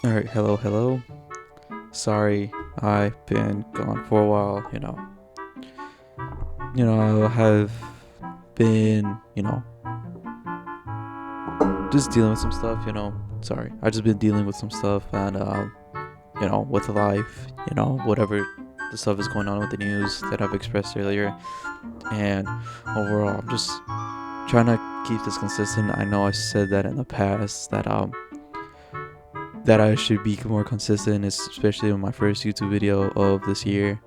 Alright, hello. Sorry, I've been gone for a while, I have been, just dealing with some stuff. Sorry, I just been dealing with some stuff and, with life, whatever the stuff is going on with the news that I've expressed earlier. And overall, I'm just trying to keep this consistent. I know I said that in the past that I should be more consistent, especially on my first YouTube video of this year.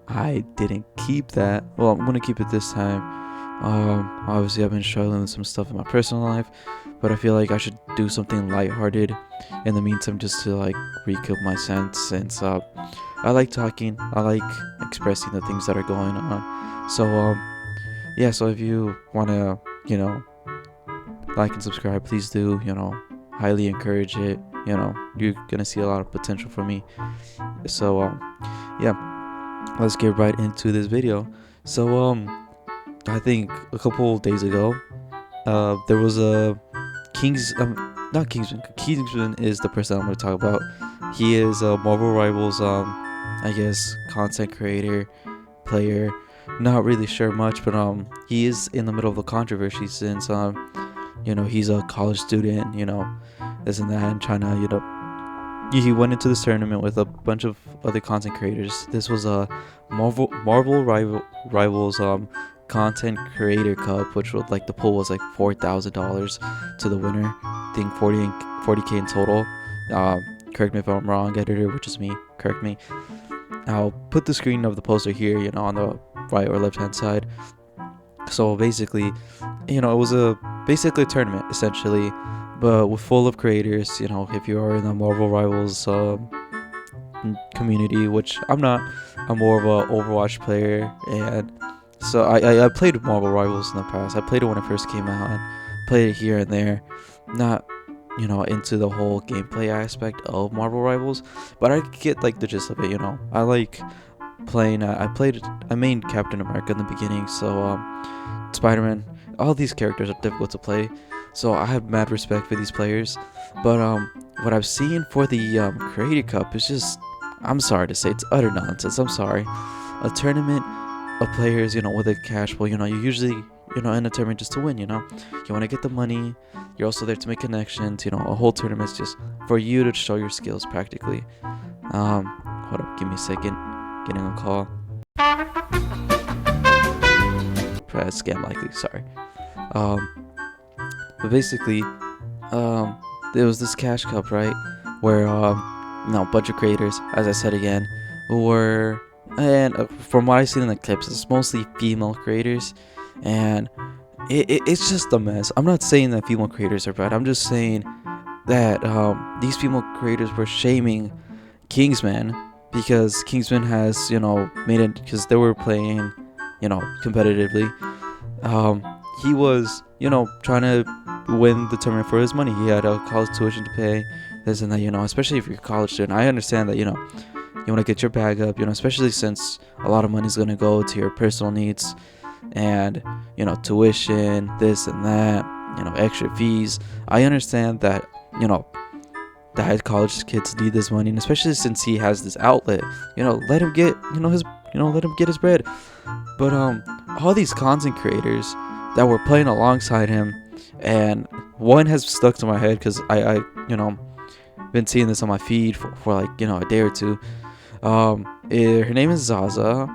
I didn't keep that. Well, I'm gonna keep it this time. Obviously, I've been struggling with some stuff in my personal life, but I feel like I should do something lighthearted in the meantime, just to like recoup my sense. Since I like talking, I like expressing the things that are going on. So yeah. So if you wanna, like and subscribe, please do. Highly encourage it. You're gonna see a lot of potential from me. So yeah, let's get right into this video. So I think a couple of days ago, there was a not Kingsman. Kingsman is the person I'm gonna talk about. He is a Marvel Rivals I guess content creator, player. Not really sure much, but he is in the middle of a controversy since he's a college student, this and that, and trying to, he went into this tournament with a bunch of other content creators. This was a Rivals content creator cup, which was like the pool was like $4,000 to the winner. I think 40k in total. Correct me if I'm wrong, editor, which is me. Correct me. I'll put the screen of the poster here, on the right or left hand side. So basically, it was basically a tournament essentially, but with full of creators. If you are in the Marvel Rivals community, which I'm not, I'm more of a Overwatch player, and so I played Marvel Rivals in the past. I played it when it first came out and played it here and there. Not into the whole gameplay aspect of Marvel Rivals, but I get like the gist of it. I like playing. I made Captain America in the beginning, so Spider-Man. All these characters are difficult to play, so I have mad respect for these players. But what I've seen for the Creator Cup is just, I'm sorry to say, it's utter nonsense. I'm sorry. A tournament of players, with a cash pool. You usually, in a tournament just to win. You want to get the money. You're also there to make connections. A whole tournament's just for you to show your skills practically. Hold up, give me a second. Getting a call. Scam likely. Sorry. But basically, there was this cash cup, right, where a bunch of creators, as I said again, were, and from what I've seen in the clips, it's mostly female creators, and it's just a mess. I'm not saying that female creators are bad. I'm just saying that these female creators were shaming Kingsman because Kingsman has, made it, because they were playing, competitively. He was, trying to win the tournament for his money. He had a college tuition to pay, this and that, especially if you're a college student. I understand that, you want to get your bag up, especially since a lot of money is going to go to your personal needs and, tuition, this and that, extra fees. I understand that, that college kids need this money, and especially since he has this outlet, let him get, let him get his bread. But all these content creators that were playing alongside him, and one has stuck to my head because I been seeing this on my feed for like a day or two. Her name is Zaza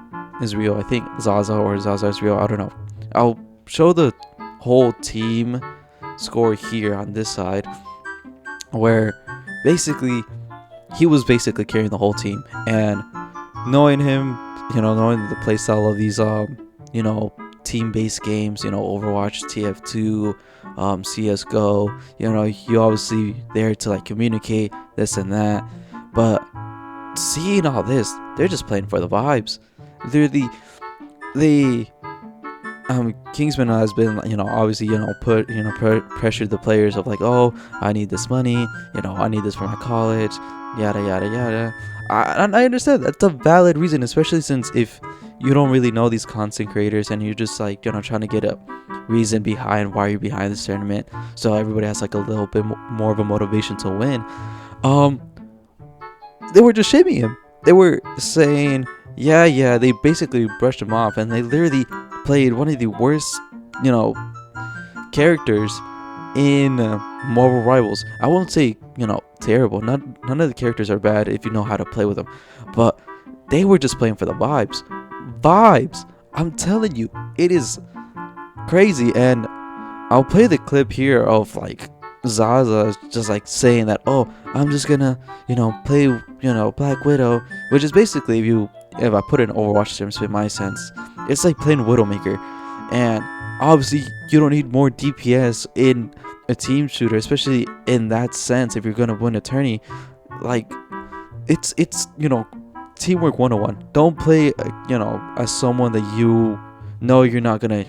Israel. I think Zaza or Zaza Israel. I don't know. I'll show the whole team score here on this side, where basically he was basically carrying the whole team. And knowing him, knowing the playstyle of these team-based games, Overwatch, TF2, CS:GO, you obviously there to like communicate this and that. But seeing all this, they're just playing for the vibes. They're the Kingsman has been, obviously, pressured the players of like, oh, I need this money, I need this for my college, yada yada yada. I understand that's a valid reason, especially since if you don't really know these content creators and you're just like, trying to get a reason behind why you're behind this tournament, so everybody has like a little bit more of a motivation to win. they were just shaming him. They were saying, yeah, they basically brushed him off, and they literally played one of the worst, characters in Marvel Rivals. I won't say, terrible. None of the characters are bad if you know how to play with them, but they were just playing for the vibes. I'm telling you, it is crazy. And I'll play the clip here of like Zaza just like saying that, oh, I'm just gonna, play, Black Widow, which is basically, if I put it in Overwatch terms with my sense, it's like playing Widowmaker. And obviously you don't need more DPS in a team shooter, especially in that sense. If you're gonna win a tourney, like it's teamwork 101. Don't play as someone that you know you're not gonna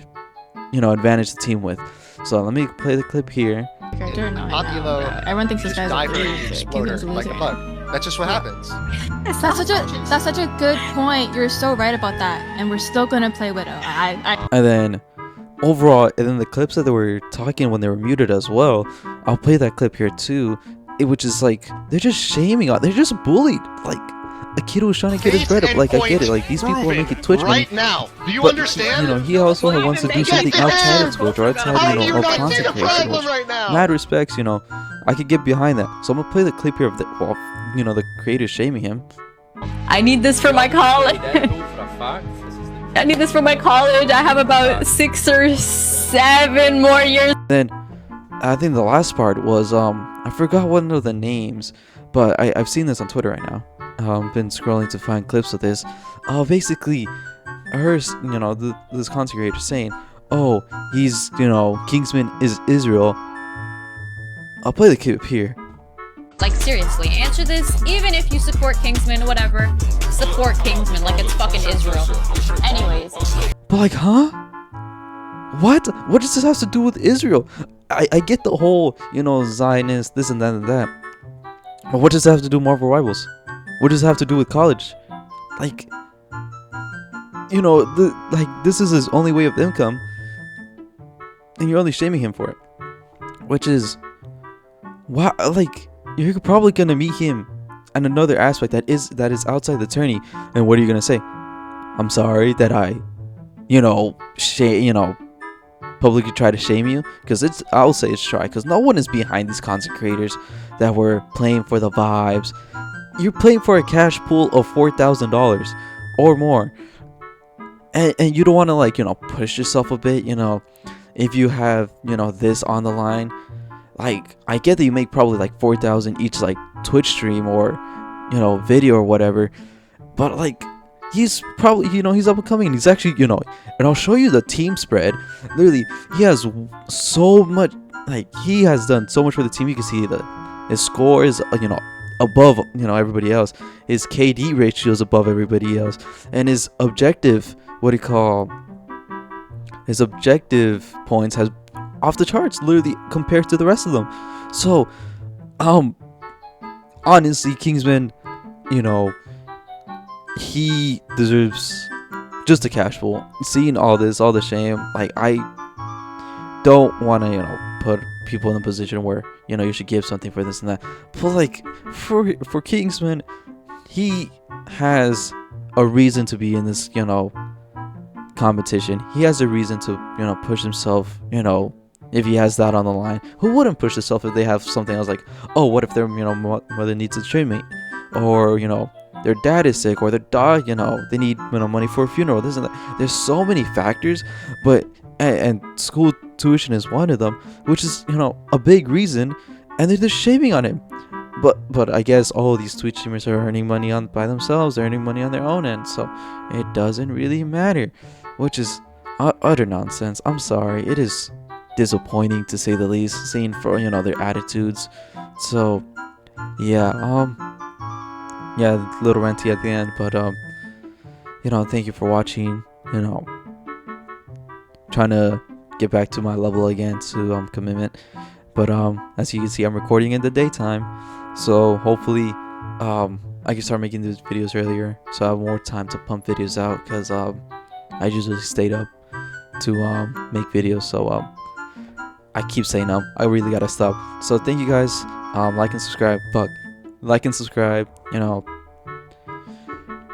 advantage the team with. So let me play the clip here. Everyone thinks this guy's like a bug. That's just what happens. That's such a good point. You're so right about that. And we're still gonna play Widow. And then overall, and then the clips that they were talking when they were muted as well, I'll play that clip here too. Which is like, they're just shaming on, they're just bullied. Like a kid who's trying to get his bread up. Like, I get it. Like, these people are making Twitch money right now. Do you but, understand? He also wants to do something outside of Twitch or outside, of content creation. Which, mad respects, I could get behind that. So I'm gonna play the clip here of the creator shaming him. I need this for my college. I need this for my college. I have about 6 or 7 more years. Then I think the last part was I forgot one of the names, but I've seen this on Twitter right now. Been scrolling to find clips of this. Basically, her, this content creator saying, oh, he's, Kingsman is Israel. I'll play the clip here. Like, seriously, answer this. Even if you support Kingsman, whatever, support Kingsman like it's fucking Israel. Anyways. But like, huh? What? What does this have to do with Israel? I get the whole, Zionist, this and that and that. But what does it have to do with Marvel Rivals? What does it have to do with college? Like, this is his only way of income, and you're only shaming him for it. Which is, wow, like, you're probably gonna meet him and another aspect that is outside the tourney, and what are you gonna say? I'm sorry that I, publicly try to shame you, because I'll say it's try, because no one is behind these content creators that were playing for the vibes. You're playing for a cash pool of $4,000 or more, and you don't want to push yourself a bit. If you have this on the line. Like, I get that you make probably like 4,000 each Twitch stream or video or whatever, but like, he's probably he's up and coming, and he's actually and I'll show you the team spread. Literally, he has so much, he has done so much for the team. You can see his score is above everybody else. His KD ratio is above everybody else, and his objective, his objective points has off the charts, literally, compared to the rest of them. So honestly, Kingsman, he deserves just a cash pool. Seeing all the shame, like, I don't want to put people in a position where you should give something for this and that, but like, for Kingsman, he has a reason to be in this competition. He has a reason to push himself, if he has that on the line. Who wouldn't push themselves if they have something else, like, oh, what if their mother needs a treatment, or their dad is sick, or their dog, they need money for a funeral, this and that. There's so many factors, but and school tuition is one of them, which is a big reason, and they're just shaming on him. But I guess all of these Twitch streamers are earning money by themselves. They're earning money on their own end, so it doesn't really matter, which is utter nonsense. I'm sorry, it is disappointing to say the least, seeing for their attitudes. So yeah, little ranty at the end, but thank you for watching. Trying to get back to my level again to commitment, but as you can see, I'm recording in the daytime, so hopefully I can start making these videos earlier, so I have more time to pump videos out, because I usually stayed up to make videos. So I keep saying I really gotta stop. So thank you guys. Like and subscribe. Like and subscribe.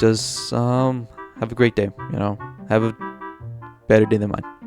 just have a great day. You know, have a better day than mine.